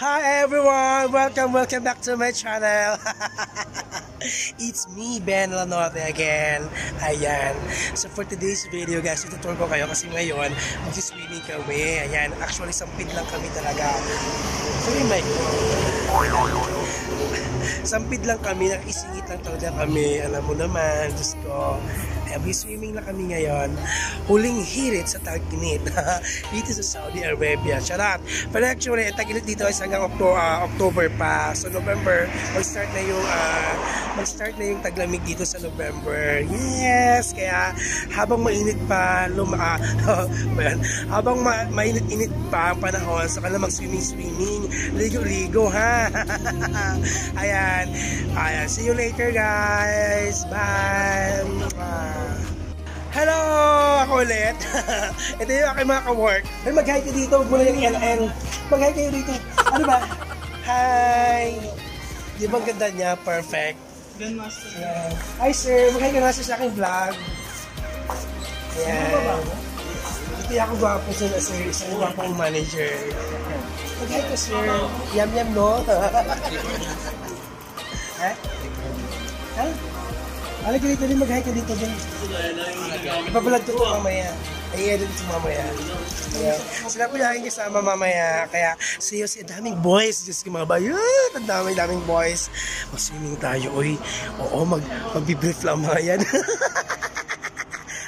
Hi everyone! Welcome back to my channel. It's me, Ben Lanote again. Ayan. So for today's video guys, itutur ko kayo kasi ngayon mag-swimming kami. Ayan. Actually, sampid lang kami talaga. Sorry, Mike. Sampid lang kami. Nakisingit lang talaga kami. Alam mo naman, Diyos ko. Swimming na kami ngayon. Huling hirit sa tag-init dito sa Saudi Arabia. Charot! Pero actually, tag-init dito ay hanggang October pa. So November, mag-start na yung taglamig dito sa November. Yes! Kaya habang mainit pa, habang mainit-init pa ang panahon, saka na mag-swimming, ligo-ligo ha! Ayan. See you later guys! Bye! Hello! Ako ulit. Ito yung aking mga ka-work. Mag-hi ka dito. Huwag mo na yung LL. Mag-hi kayo dito. Ano ba? Hi! Di ba ang ganda niya? Perfect. Grandmaster. Hi sir. Mag-hi ka nga sa aking vlog. Ayan. Ito yung ako gwapo sa sir. Isang gwapong manager. Mag-hi ka sir. Yum no? Ha? Ha? Alam ka dito din, mag-hi ka dito din. Ipabalag ko ito mamaya. Ay, edit ito mamaya. Yeah. Sila po yung aking kasama mamaya. Kaya, siyo, daming boys. Diyos ko mga bayan. Ang daming boys. Mag-swimming tayo. Uy, oo, mag-brief lang mga yan.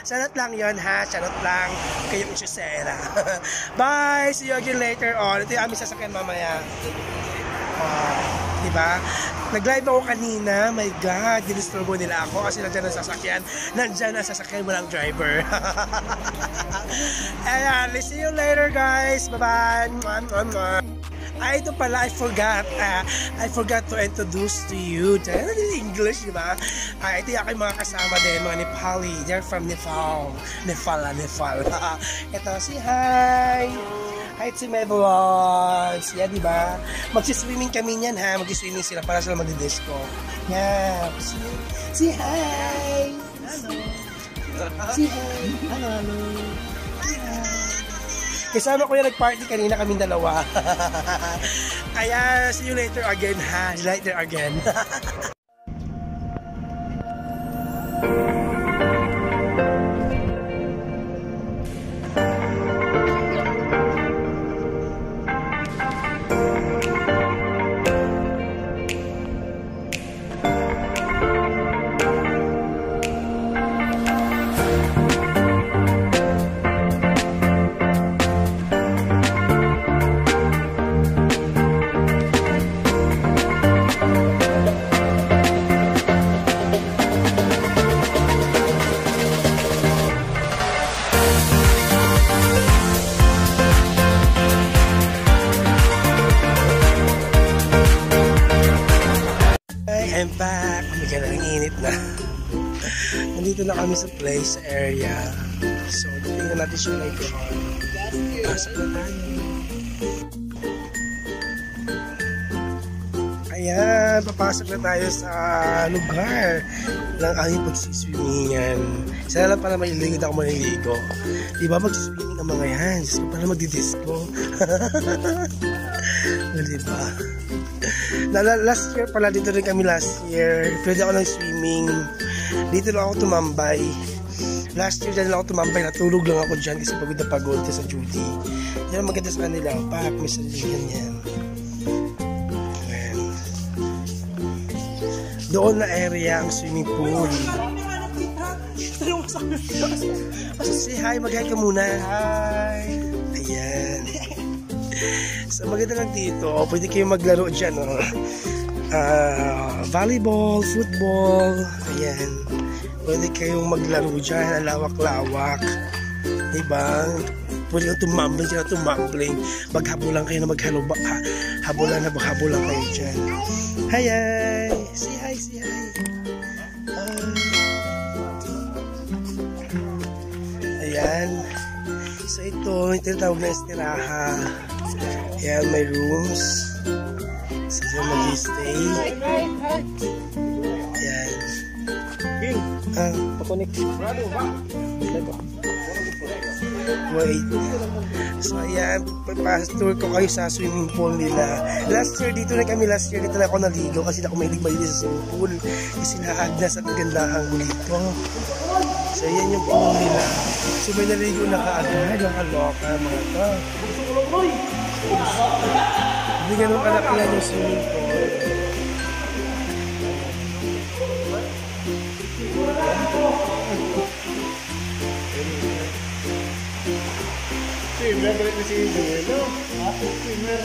Charot lang yun ha. Charot lang. Kayong isusera. Bye! See you again later on. Ito yung aming sasakyan mamaya. Diba? Nag-live ako kanina. My God, dinisturbo nila ako kasi nandyan ang sasakyan. Nandyan ang sasakyan, walang driver. Ayan, see you later guys. Bye-bye. Ito pala, I forgot to introduce to you. English, diba? Ito yung aking mga kasama din, mga Nepali. They're from Nepal. Nepal. Ito, say hi. Hi to my vlogs. Yeah, diba? Magsiswimming kami niyan ha. Magsiswimming sila para sila magdidisco. Yeah. Say hi. Hello. Say hi. Hello. Kasama ko yung nag-party kanina kaming dalawa. Kaya, see you later again ha. Later again. I'm back. Oh my God, ang init na. Nandito na kami sa place area. So, tingnan natin siya later on. Pasok na tayo. Ayan, papasok na tayo sa lugar ng aming pagsiswimmingan. Sana lang pala maliligid ako maliligo. Diba magsiswimming ang mga yan? Diyos ko pala magdidisco. Diba? Last year pala, dito rin kami last year. Pwede ako ng swimming. Dito lang ako tumambay. Last year dyan lang ako tumambay. Natulog lang ako dyan kasi pagod na pagod sa duty. Yan ang maganda sa kanila. Pak, may salihan yan. Ayan. Doon na area ang swimming pool. Say hi, mag-hi ka muna. Hi. Ayan. So maganda lang dito, pwede kayong maglaro dyan, volleyball, football, ayan, pwede kayong maglaro dyan, lawak-lawak, diba? Pwede kayong tumambling, maghabulan kayo na habulan kayo dyan. Hi, say hi. Ayan. So ito, yung tinatawag na estiraha. Ayan, may rooms. So dyan mag-stay. Ayan. King. Pakunik. Wait. So ayan, tour ko kayo sa swimming pool nila. Last year dito na ako naligo kasi ako mahilig sa swimming pool. Kasi naagnas at gandahang dito. So ayan yung pool nila. So may naligo na kaagad, nakaloka mga to. Hindi ganun kalaki lang yung swimming pool. Swimmer, balik na si Joel, no? Swimmer.